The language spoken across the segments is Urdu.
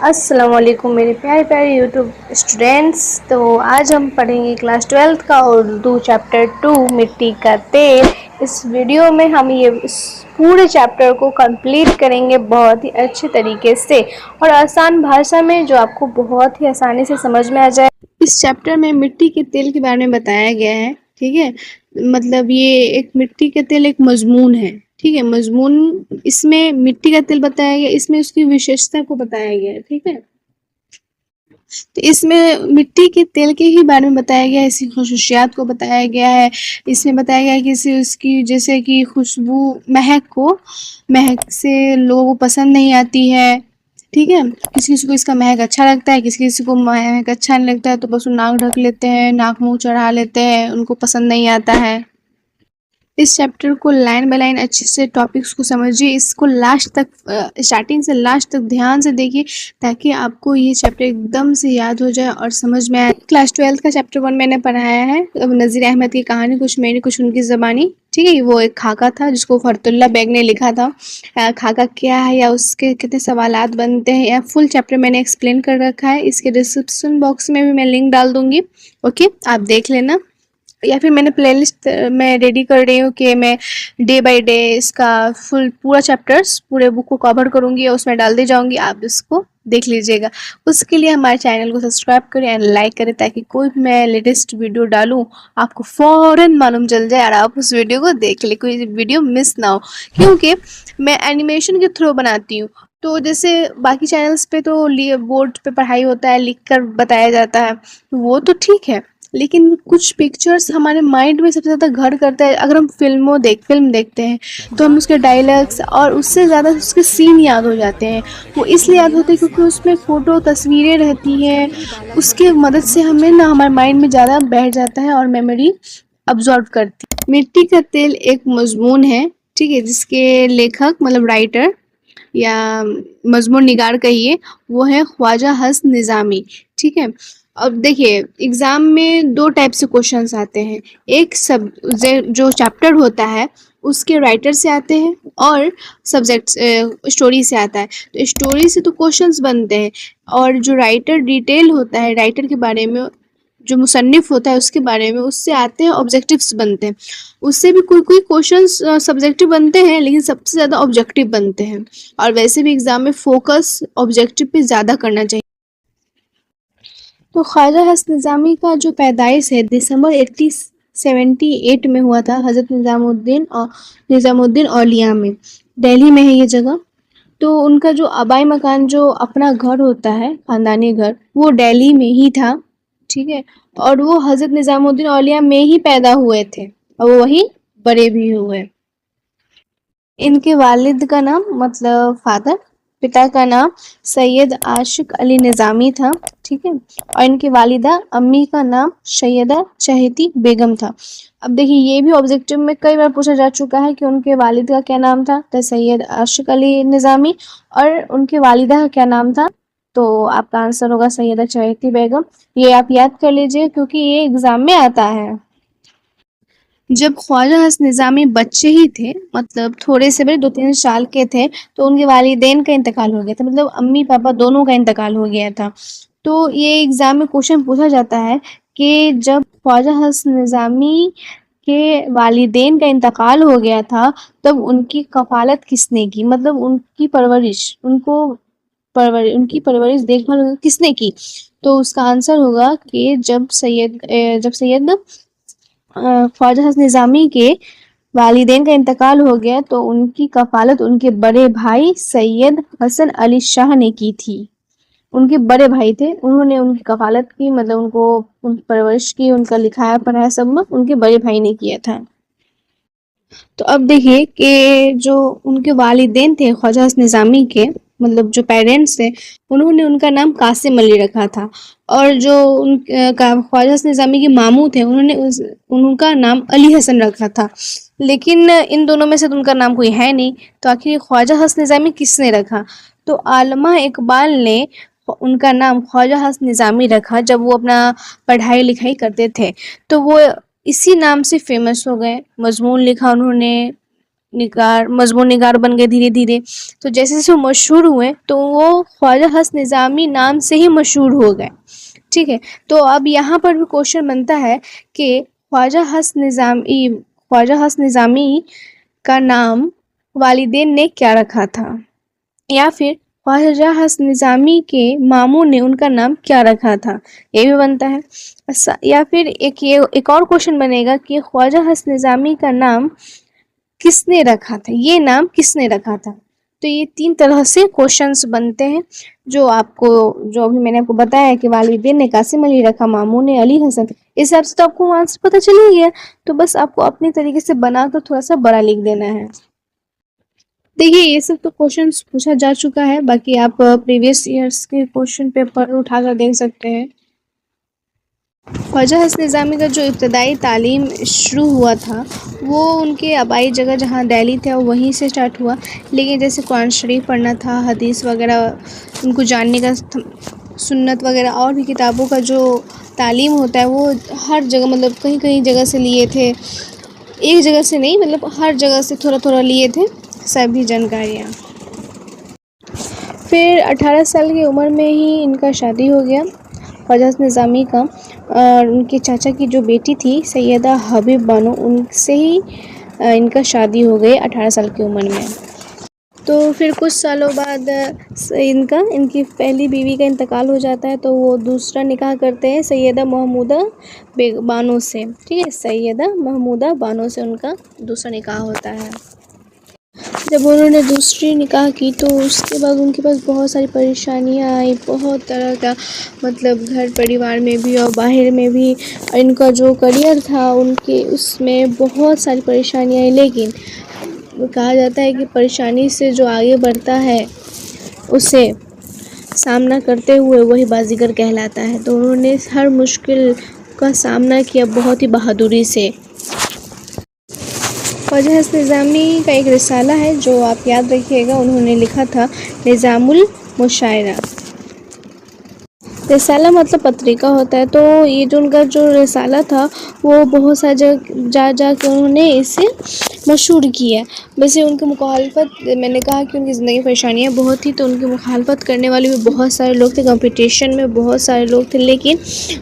السلام علیکم میرے پیارے پیارے یوٹیوب اسٹوڈینٹس. تو آج ہم پڑھیں گے کلاس 12 کا اردو چیپٹر 2 مٹی کا تیل. اس ویڈیو میں ہم اس پورے چیپٹر کو کمپلیٹ کریں گے بہت ہی اچھے طریقے سے اور آسان بھاشا میں، جو آپ کو بہت ہی آسانی سے سمجھ میں آ جائے. اس چیپٹر میں مٹی کے تیل کے بارے میں بتایا گیا ہے. ٹھیک ہے، مطلب یہ ایک مٹی کا تیل ایک مضمون ہے. ٹھیک ہے، مضمون اس میں مٹی کا تیل بتایا گیا، اس میں اس کی وشیشتا کو بتایا گیا ہے. ٹھیک ہے، تو اس میں مٹی کے تیل کے ہی بارے میں بتایا گیا ہے، اس کی خصوصیات کو بتایا گیا ہے. اس میں بتایا گیا ہے کہ اس کی جیسے کہ خوشبو، مہک سے لوگوں کو پسند نہیں آتی ہے. ٹھیک ہے، کسی کسی کو اس کا مہک اچھا لگتا ہے، کسی کسی کو مہک اچھا نہیں لگتا ہے تو بس وہ ناک ڈھک لیتے ہیں، ناک منہ چڑھا لیتے ہیں، ان کو پسند نہیں آتا ہے. اس چیپٹر کو لائن بائی لائن اچھے سے ٹاپکس کو سمجھیے، اس کو لاسٹ تک، اسٹارٹنگ سے لاسٹ تک دھیان سے دیکھیے تاکہ آپ کو یہ چیپٹر ایک دم سے یاد ہو جائے اور سمجھ میں آئے. کلاس 12 کا چیپٹر 1 میں نے پڑھایا ہے، نذیر احمد کی کہانی، کچھ میری کچھ ان کی زبانی. ٹھیک ہے، وہ ایک خاکہ تھا جس کو فرت اللہ بیگ نے لکھا تھا. خاکہ کیا ہے یا اس کے کتنے سوالات بنتے ہیں، یا فل چیپٹر میں نے ایکسپلین کر رکھا ہے. اس کے ڈسکرپشن باکس میں بھی میں لنک ڈال دوں گی. اوکے، آپ دیکھ لینا، یا پھر میں نے پلے لسٹ میں ریڈی کر رہی ہوں کہ میں ڈے بائی ڈے اس کا پورا چیپٹرز پورے بک کو کور کروں گی اور اس میں ڈال دی جاؤں گی. آپ اس کو دیکھ لیجیے گا. اس کے لیے ہمارے چینل کو سبسکرائب کریں اینڈ لائک کریں تاکہ کوئی بھی میں لیٹسٹ ویڈیو ڈالوں آپ کو فوراً معلوم چل جائے اور آپ اس ویڈیو کو دیکھ لیں، کوئی ویڈیو مس نہ ہو. کیونکہ میں اینیمیشن کے تھرو بناتی ہوں، تو جیسے باقی چینلز پہ تو بورڈ پہ پڑھائی ہوتا ہے، لکھ کر بتایا جاتا ہے، وہ تو ٹھیک ہے، لیکن کچھ پکچرز ہمارے مائنڈ میں سب سے زیادہ گھر کرتا ہے. اگر ہم فلم دیکھتے ہیں تو ہم اس کے ڈائلاگس اور اس سے زیادہ اس کے سین یاد ہو جاتے ہیں. وہ اس لیے یاد ہوتے ہیں کیونکہ اس میں فوٹو تصویریں رہتی ہیں، اس کے مدد سے ہمیں ہمارے مائنڈ میں زیادہ بیٹھ جاتا ہے اور میموری ابزارو کرتی ہے. مٹی کا تیل ایک مضمون ہے، ٹھیک ہے، جس کے لیکھک مطلب رائٹر یا مضمون نگار کہیے وہ ہے خواجہ حسن نظامی. ٹھیک ہے، اب دیکھیے ایگزام میں 2 ٹائپ سے کوشچنس آتے ہیں. ایک جو چیپٹر ہوتا ہے اس کے رائٹر سے آتے ہیں اور سبجیکٹ اسٹوری سے آتا ہے. تو اسٹوری سے تو کوشچنس بنتے ہیں، اور جو رائٹر ڈیٹیل ہوتا ہے، رائٹر کے بارے میں، جو مصنف ہوتا ہے اس کے بارے میں، اس سے آتے ہیں آبجیکٹیوز بنتے ہیں. اس سے بھی کوئی کوشچنس سبجیکٹیو بنتے ہیں، لیکن سب سے زیادہ آبجیکٹیو بنتے ہیں. اور ویسے بھی ایگزام میں فوکس آبجیکٹیو پہ زیادہ کرنا چاہیے. تو خواجہ حسن نظامی کا جو پیدائش ہے دسمبر 1878 میں ہوا تھا، حضرت نظام الدین اولیاء میں، دہلی میں ہے یہ جگہ. تو ان کا جو آبائی مکان، جو اپنا گھر ہوتا ہے، خاندانی گھر، وہ دہلی میں ہی تھا. ٹھیک ہے، اور وہ حضرت نظام الدین اولیاء میں ہی پیدا ہوئے تھے اور وہ وہی بڑے بھی ہوئے. ان کے والد کا نام مطلب فادر، پتا کا نام سید عاشق علی نظامی تھا. ٹھیک ہے، اور ان کی والدہ امی کا نام سیدہ چہیتی بیگم تھا. اب دیکھیے یہ بھی آبجیکٹیو میں کئی بار پوچھا جا چکا ہے کہ ان کے والد کا کیا نام تھا، تو سید عاشق علی نظامی، اور ان کے والدہ کا کیا نام تھا، تو آپ کا آنسر ہوگا سیدہ چہیتی بیگم. یہ آپ یاد کر لیجئے کیونکہ یہ ایگزام میں آتا ہے. جب خواجہ حسن نظامی بچے ہی تھے، مطلب تھوڑے سے بڑے 2-3 سال کے تھے، تو ان کے والدین کا انتقال ہو گیا تھا، مطلب امی پاپا دونوں کا انتقال ہو گیا تھا. تو یہ ایگزام میں کوشچن پوچھا جاتا ہے کہ جب خواجہ حسن نظامی کے والدین کا انتقال ہو گیا تھا تب ان کی کفالت کس نے کی، مطلب ان کی پرورش دیکھ بھال کس نے کی. تو اس کا آنسر ہوگا کہ جب سید خواجہ حسن نظامی کے والدین کا انتقال ہو گیا تو ان کی کفالت ان کے بڑے بھائی سید حسن علی شاہ نے کی تھی. ان کے بڑے بھائی تھے، انہوں نے ان کی کفالت کی، مطلب ان کو ان پرورش کی، ان کا لکھایا پڑھایا سب ان کے بڑے بھائی نے کیا تھا. تو اب دیکھیے کہ جو ان کے والدین تھے خواجہ حسن نظامی کے، مطلب جو پیرنٹس تھے، انہوں نے ان کا نام قاسم علی رکھا تھا، اور جو ان کا خواجہ حسن نظامی کے ماموں تھے انہوں نے ان کا نام علی حسن رکھا تھا. لیکن ان دونوں میں سے تو ان کا نام کوئی ہے نہیں، تو آخر خواجہ حسن نظامی کس نے رکھا؟ تو علامہ اقبال نے ان کا نام خواجہ حسن نظامی رکھا جب وہ اپنا پڑھائی لکھائی کرتے تھے. تو وہ اسی نام سے فیمس ہو گئے، مضمون لکھا انہوں نے، نگار مضمون نگار بن گئے دھیرے دھیرے. تو جیسے جیسے وہ مشہور ہوئے تو وہ خواجہ حسن نظامی نام سے ہی مشہور ہو گئے. ٹھیک ہے. تو اب یہاں پر بھی کوشچن بنتا ہے کہ خواجہ حسن نظامی کا نام والدین نے کیا رکھا تھا، یا پھر خواجہ حسن نظامی کے ماموں نے ان کا نام کیا رکھا تھا، یہ بھی بنتا ہے. یا پھر ایک اور کوشچن بنے گا کہ خواجہ حسن نظامی کا نام کس نے رکھا تھا، یہ نام کس نے رکھا تھا. تو یہ 3 طرح سے کوشچنس بنتے ہیں جو ابھی میں نے آپ کو بتایا ہے کہ والدین نے قاسم علی رکھا، ماموں نے علی حسن. اس حساب سے تو آپ کو آنسر پتہ چل ہی گیا. تو بس آپ کو اپنے طریقے سے بنا کر تھوڑا سا بڑا لکھ دینا ہے. دیکھیے یہ سب تو کوشچنس پوچھا جا چکا ہے، باقی آپ پریویس ایئرس کے کوشچن پیپر اٹھا کر دیکھ سکتے ہیں. خواجہ حسن نظامی کا جو ابتدائی تعلیم شروع ہوا تھا وہ ان کے آبائی جگہ جہاں دہلی تھا وہیں سے سٹارٹ ہوا، لیکن جیسے قرآن شریف پڑھنا تھا، حدیث وغیرہ ان کو جاننے کا، سنت وغیرہ اور بھی کتابوں کا جو تعلیم ہوتا ہے وہ ہر جگہ مطلب کہیں جگہ سے لیے تھے، ایک جگہ سے نہیں، مطلب ہر جگہ سے تھوڑا تھوڑا لیے تھے سبھی جانکاریاں. پھر 18 سال کی عمر میں ہی ان کا شادی ہو گیا خواجہ حسن نظامی کا، اور ان کے چاچا کی جو بیٹی تھی سیدہ حبیب بانو، ان سے ہی ان کا شادی ہو گئی 18 سال کی عمر میں. تو پھر کچھ سالوں بعد ان کی پہلی بیوی کا انتقال ہو جاتا ہے، تو وہ دوسرا نکاح کرتے ہیں سیدہ محمودہ بانو سے. ٹھیک ہے، سیدہ محمودہ بانو سے ان کا دوسرا نکاح ہوتا ہے. جب انہوں نے دوسری نکاح کی تو اس کے بعد ان کے پاس بہت ساری پریشانیاں آئیں، بہت طرح کا، مطلب گھر پریوار میں بھی اور باہر میں بھی. ان کا جو کریئر تھا ان کے اس میں بہت ساری پریشانیاں آئیں، لیکن کہا جاتا ہے کہ پریشانی سے جو آگے بڑھتا ہے اسے سامنا کرتے ہوئے وہی بازیگر کہلاتا ہے. تو انہوں نے ہر مشکل کا سامنا کیا بہت ہی بہادری سے. خواجہ حسن نظامی کا ایک رسالہ ہے جو آپ یاد رکھیے گا، انہوں نے لکھا تھا نظام المشاعرہ. رسالہ مطلب پتریکہ ہوتا ہے. تو یہ جو ان کا جو رسالہ تھا وہ بہت ساری جگہ جا کے انہوں نے اسے مشہور کیا. ویسے ان کی مخالفت، میں نے کہا کہ ان کی زندگی پریشانیاں بہت تھی، تو ان کی مخالفت کرنے والے بھی بہت سارے لوگ تھے، کمپٹیشن میں بہت سارے لوگ تھے، لیکن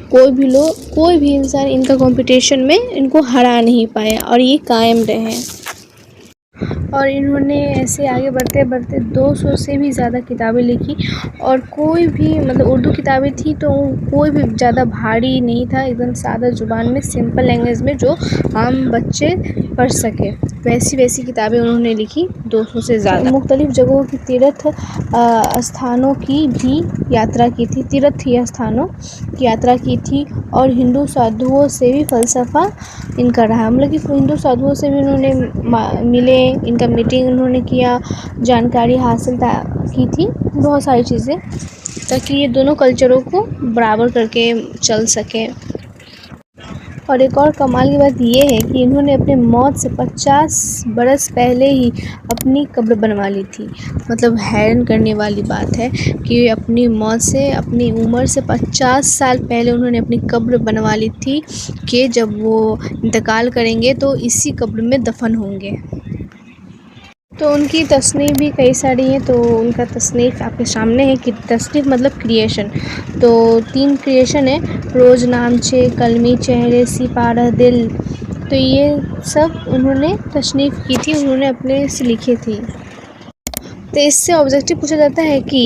کوئی بھی انسان ان کا کمپٹیشن میں ان کو ہرا نہیں پایا اور یہ قائم رہے. اور انہوں نے ایسے آگے بڑھتے بڑھتے 200 سے بھی زیادہ کتابیں لکھی، اور کوئی بھی مطلب اردو کتابیں تھی تو کوئی بھی زیادہ بھاری نہیں تھا، ایک دم سادہ زبان میں، سمپل لینگویج میں جو عام بچے پڑھ سکے، ویسی کتابیں انہوں نے لکھی 200 سے زیادہ. مختلف جگہوں کی تیرتھ استھانوں کی بھی یاترا کی تھی، اور ہندو سادھوؤں سے بھی فلسفہ ان کا رہا، مطلب کہ ہندو سادھوؤں سے بھی انہوں نے ملے، ان کا میٹنگ انہوں نے کیا، جانکاری حاصل کی تھی، بہت ساری چیزیں، تاکہ یہ دونوں کلچروں کو برابر کر کے چل سکے. اور ایک اور کمال کی بات یہ ہے کہ انہوں نے اپنے موت سے 50 برس پہلے ہی اپنی قبر بنوا لی تھی. مطلب حیران کرنے والی بات ہے کہ اپنی موت سے، اپنی عمر سے 50 سال پہلے انہوں نے اپنی قبر بنوا لی تھی کہ جب وہ انتقال کریں گے تو اسی قبر میں دفن ہوں گے. تو ان کی تصنیف بھی کئی ساری ہیں. تو ان کا تصنیف آپ کے سامنے ہے کہ تصنیف مطلب کریشن. تو 3 کریشن ہیں: روز نامچے، کلمی چہرے، سپارہ دل. تو یہ سب انہوں نے تصنیف کی تھی، انہوں نے اپنے سے لکھی تھی. تو اس سے آبجیکٹو پوچھا جاتا ہے کہ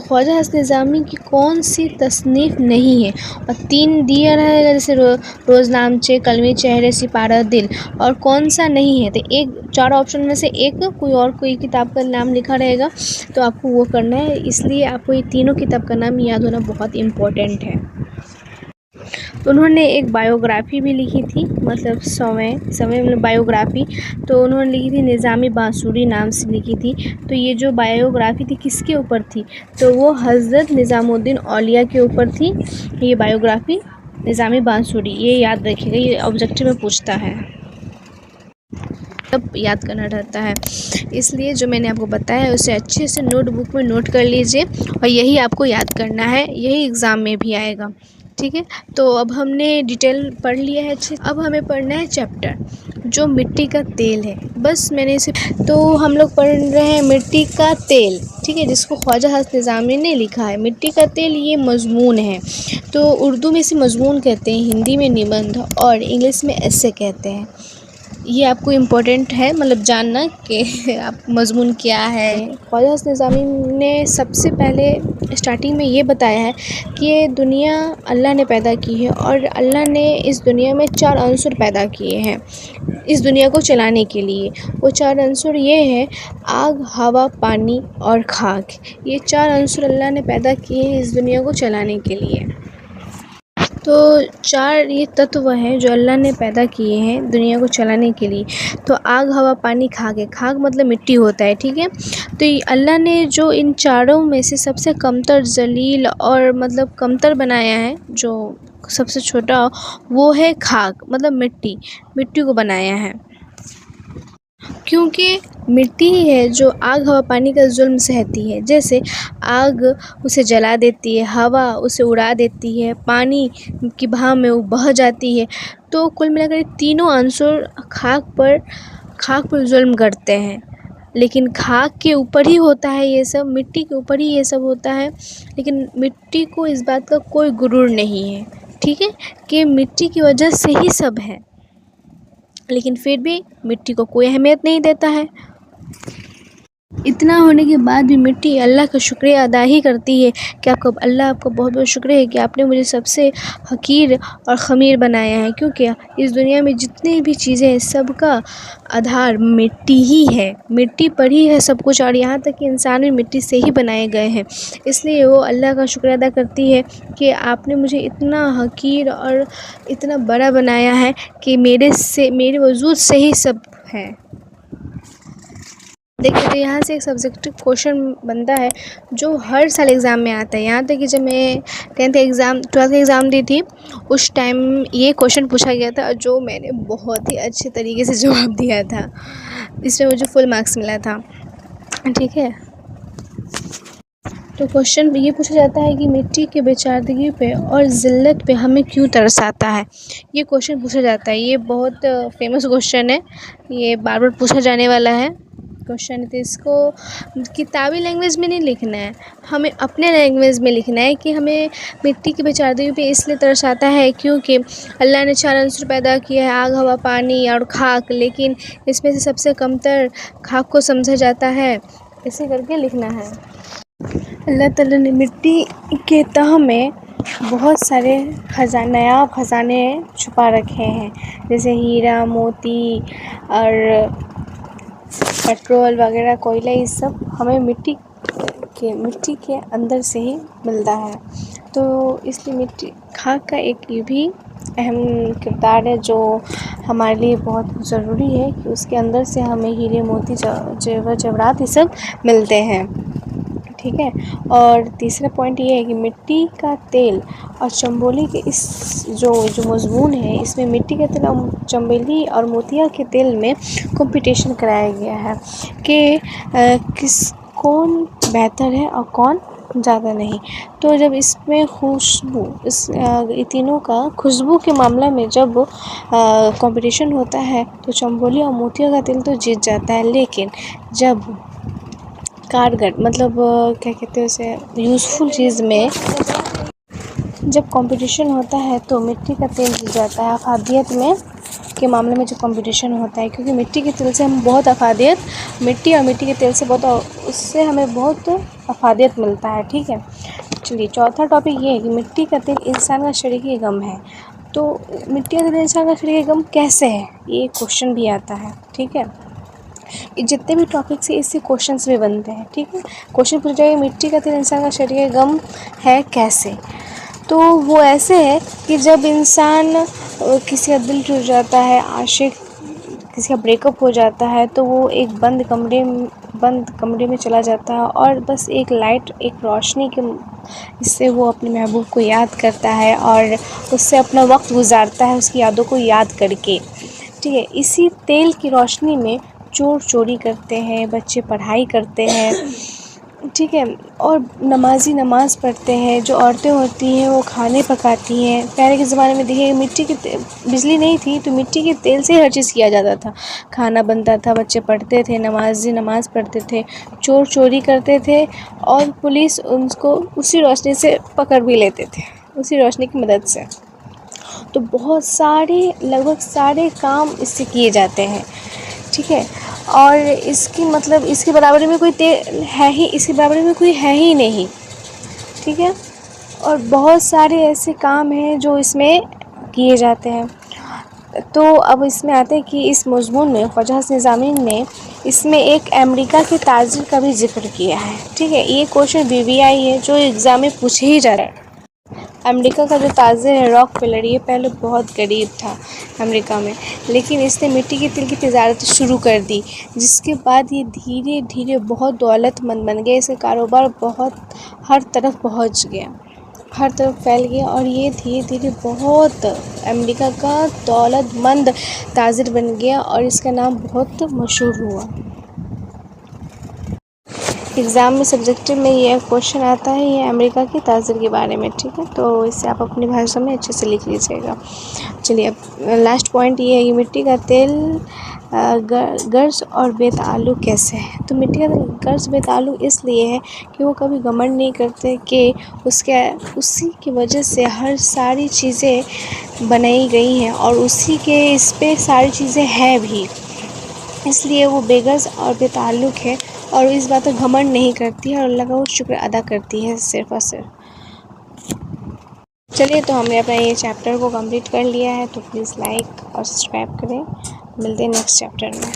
خواجہ حسن نظامی کی کون سی تصنیف نہیں ہے، اور 3 دیا رہے گا جیسے روز نامچے، کلمی چہرے، سپارہ دل، اور کون سا نہیں ہے. تو 4 آپشن میں سے کوئی کتاب کا نام لکھا رہے گا تو آپ کو وہ کرنا ہے. اس لیے آپ کو یہ تینوں کتاب کا نام یاد ہونا بہت امپورٹنٹ ہے. انہوں نے ایک بایوگرافی بھی لکھی تھی، مطلب سویں مطلب بایوگرافی. تو انہوں نے لکھی تھی نظامی بانسری نام سے لکھی تھی. تو یہ جو بایوگرافی تھی کس کے اوپر تھی؟ تو وہ حضرت نظام الدین اولیاء کے اوپر تھی یہ بایوگرافی، نظامی بانسری. یہ یاد رکھیے گا، یہ آبجیکٹو میں پوچھتا ہے، سب یاد کرنا رہتا ہے. اس لیے جو میں نے آپ کو بتایا ہے اسے اچھے سے نوٹ بک میں نوٹ کر لیجئے، اور یہی آپ کو یاد کرنا ہے، یہی ایگزام میں بھی آئے گا. ٹھیک ہے. تو اب ہم نے ڈیٹیل پڑھ لیا ہے اچھے. اب ہمیں پڑھنا ہے چیپٹر جو مٹی کا تیل ہے. بس میں نے اسے تو ہم لوگ پڑھ رہے ہیں مٹی کا تیل، ٹھیک ہے، جس کو خواجہ حسن نظامی نے لکھا ہے. مٹی کا تیل یہ مضمون ہے. تو اردو میں اسے مضمون کہتے ہیں، ہندی میں نبندھ اور انگلش میں ایسے کہتے ہیں. یہ آپ کو امپورٹنٹ ہے مطلب جاننا کہ آپ مضمون کیا ہے. خواجہ حسن نظامی نے سب سے پہلے اسٹارٹنگ میں یہ بتایا ہے کہ یہ دنیا اللہ نے پیدا کی ہے اور اللہ نے اس دنیا میں 4 عنصر پیدا کیے ہیں اس دنیا کو چلانے کے لیے. وہ 4 عنصر یہ ہیں: آگ، ہوا، پانی اور خاک. یہ 4 عنصر اللہ نے پیدا کیے ہیں اس دنیا کو چلانے کے لیے. تو 4 یہ تتو ہیں جو اللہ نے پیدا کیے ہیں دنیا کو چلانے کے لیے. تو آگ، ہوا، پانی، خاک ہے. خاک مطلب مٹی ہوتا ہے، ٹھیک ہے. تو اللہ نے جو ان چاروں میں سے سب سے کمتر، ذلیل اور مطلب کمتر بنایا ہے، جو سب سے چھوٹا، وہ ہے خاک مطلب مٹی کو بنایا ہے. کیونکہ مٹی ہی ہے جو آگ، ہوا، پانی کا ظلم سہتی ہے. جیسے آگ اسے جلا دیتی ہے، ہوا اسے اڑا دیتی ہے، پانی کی بہاؤ میں وہ بہہ جاتی ہے. تو کل ملا کر تینوں عنصر خاک پر ظلم کرتے ہیں. لیکن خاک کے اوپر ہی ہوتا ہے یہ سب، مٹی کے اوپر ہی یہ سب ہوتا ہے. لیکن مٹی کو اس بات کا کوئی غرور نہیں ہے، ٹھیک ہے، کہ مٹی کی وجہ سے ہی سب ہے. لیکن پھر بھی مٹی کو کوئی اہمیت نہیں دیتا ہے. اتنا ہونے کے بعد بھی مٹی اللہ کا شکریہ ادا ہی کرتی ہے کہ اللہ آپ کا بہت بہت شکریہ ہے کہ آپ نے مجھے سب سے حقیر اور خمیر بنایا ہے. کیونکہ اس دنیا میں جتنی بھی چیزیں ہیں سب کا آدھار مٹی ہی ہے، مٹی پر ہی ہے سب کچھ، اور یہاں تک کہ انسان بھی مٹی سے ہی بنائے گئے ہیں. اس لیے وہ اللہ کا شکریہ ادا کرتی ہے کہ آپ نے مجھے اتنا حقیر اور اتنا بڑا بنایا ہے کہ میرے وجود سے ہی سب ہے. دیکھیں تو یہاں سے ایک سبجیکٹ کوشچن بنتا ہے جو ہر سال ایگزام میں آتا ہے. یہاں تک کہ جب میں 12th کا ایگزام دی تھی اس ٹائم یہ کوشچن پوچھا گیا تھا جو میں نے بہت ہی اچھے طریقے سے جواب دیا تھا. اس میں مجھے فل مارکس ملا تھا، ٹھیک ہے. تو کوشچن یہ پوچھا جاتا ہے کہ مٹی کے بیچارگی پہ اور ذلت پہ ہمیں کیوں ترس آتا ہے. یہ کوشچن پوچھا جاتا ہے. یہ بہت فیمس کوشچن ہے، یہ بار بار پوچھا جانے والا ہے کوشچن. تو اس کو کتابی لینگویج میں نہیں لکھنا ہے، ہمیں اپنے لینگویج میں لکھنا ہے کہ ہمیں مٹی کی بیچارگی پہ اس لیے ترس آتا ہے کیونکہ اللہ نے 4 عنصر پیدا کیا ہے: آگ، ہوا، پانی اور خاک. لیکن اس میں سے سب سے کمتر خاک کو سمجھا جاتا ہے. ایسے کر کے لکھنا ہے. اللہ تعالیٰ نے مٹی کے تہ میں بہت سارے نایاب خزانے چھپا رکھے ہیں، جیسے ہیرا، موتی اور پٹرول وغیرہ، کوئلہ. یہ سب ہمیں مٹی کے اندر سے ہی ملتا ہے. تو اس لیے خاک کا ایک یہ بھی اہم کردار ہے جو ہمارے لیے بہت ضروری ہے کہ اس کے اندر سے ہمیں ہیرے، موتی، جواہرات یہ سب ملتے ہیں، ٹھیک ہے. اور تیسرا پوائنٹ یہ ہے کہ مٹی کا تیل اور چمبیلی کے اس جو مضمون ہے اس میں مٹی کا تیل اور چمبیلی اور موتیا کے تیل میں کمپٹیشن کرایا گیا ہے کہ کون بہتر ہے اور کون زیادہ نہیں. تو جب اس میں تینوں کا خوشبو کے معاملہ میں جب کمپٹیشن ہوتا ہے تو چمبیلی اور موتیا کا تیل تو جیت جاتا ہے. لیکن جب کارگر مطلب کیا کہتے ہیں اسے یوزفل چیز میں جب کمپٹیشن ہوتا ہے تو مٹی کا تیل جیت جاتا ہے. افادیت میں کے معاملے میں جو کمپٹیشن ہوتا ہے کیونکہ مٹی کے تیل سے ہم بہت مٹی اور مٹی کے تیل سے اس سے ہمیں بہت افادیت ملتا ہے، ٹھیک ہے. چلیے چوتھا ٹاپک یہ ہے کہ مٹی کا تیل انسان کا شریک غم ہے. تو مٹی کا تیل انسان کا شریک غم کیسے ہے، یہ کوشچن بھی آتا ہے، ٹھیک ہے. جتنے بھی ٹاپکس ہیں اس سے کوشچنس بھی بنتے ہیں، ٹھیک ہے. کوشچن پوچھا جائے مٹی کا تیل انسان کا شریک غم ہے کیسے. تو وہ ایسے ہے کہ جب انسان کسی کا دل ٹوٹ جاتا ہے، عاشق کسی کا بریک اپ ہو جاتا ہے تو وہ ایک بند کمرے میں چلا جاتا ہے اور بس ایک لائٹ، ایک روشنی کے اس سے وہ اپنے محبوب کو یاد کرتا ہے اور اس سے اپنا وقت گزارتا ہے اس کی یادوں کو یاد کر کے، ٹھیک ہے. اسی تیل کی روشنی میں چور چوری کرتے ہیں، بچے پڑھائی کرتے ہیں، ٹھیک ہے، اور نمازی نماز پڑھتے ہیں، جو عورتیں ہوتی ہیں وہ کھانے پکاتی ہیں۔ پہلے کے زمانے میں دیکھیے مٹی کی بجلی نہیں تھی تو مٹی کے تیل سے ہر چیز کیا جاتا تھا، کھانا بنتا تھا، بچے پڑھتے تھے، نمازی نماز پڑھتے تھے، چور چوری کرتے تھے، اور پولیس ان کو اسی روشنی سے پکڑ بھی لیتے تھے، اسی روشنی کی مدد سے۔ تو بہت سارے لگ بھگ سارے کام اس سے کیے جاتے ہیں، ٹھیک ہے، اور اس کی مطلب اس کے برابر میں کوئی ہے ہی، اس کے برابر میں کوئی ہے ہی نہیں، ٹھیک ہے، اور بہت سارے ایسے کام ہیں جو اس میں کیے جاتے ہیں۔ تو اب اس میں آتے ہیں کہ اس مضمون میں خواجہ حسین نظامی نے اس میں ایک امریکہ کے تاجر کا بھی ذکر کیا ہے، ٹھیک ہے، یہ کوشچن BBI ہے جو ایگزام میں پوچھے ہی جا رہا ہے۔ امریکہ کا جو تاجر ہے راک فیلر، یہ پہلے بہت غریب تھا امریکہ میں، لیکن اس نے مٹی کے تیل کی تجارت شروع کر دی، جس کے بعد یہ دھیرے دھیرے بہت دولت مند بن گیا، اس کا کاروبار بہت ہر طرف پہنچ گیا، ہر طرف پھیل گیا، اور یہ دھیرے دھیرے بہت امریکہ کا دولت مند تاجر بن گیا، اور اس کا نام بہت مشہور ہوا۔ ایگزام میں سبجیکٹو میں یہ کوشچن آتا ہے یہ امریکہ کے تاجر کے بارے میں، ٹھیک ہے، تو اس سے آپ اپنی بھاشا میں اچھے سے لکھ لیجیے گا۔ چلیے اب لاسٹ پوائنٹ یہ ہے کہ مٹی کا تیل غرض اور بے تعلق کیسے ہے؟ تو مٹی کا تیل غرض بے تعلق اس لیے ہے کہ وہ کبھی گھمنڈ نہیں کرتے کہ اسی کی وجہ سے ہر ساری چیزیں بنائی گئی ہیں، اور اسی کے اس پہ ساری چیزیں ہیں بھی، اس لیے وہ بے غرض اور بے تعلق ہے، اور اس بات پر گھمنڈ نہیں کرتی ہے، اور اللہ کا وہ شکر ادا کرتی ہے صرف اور صرف۔ چلیے تو ہم نے اپنا یہ چیپٹر کو کمپلیٹ کر لیا ہے، تو پلیز لائک اور سبسکرائب کریں، ملتے ہیں نیکسٹ چیپٹر میں۔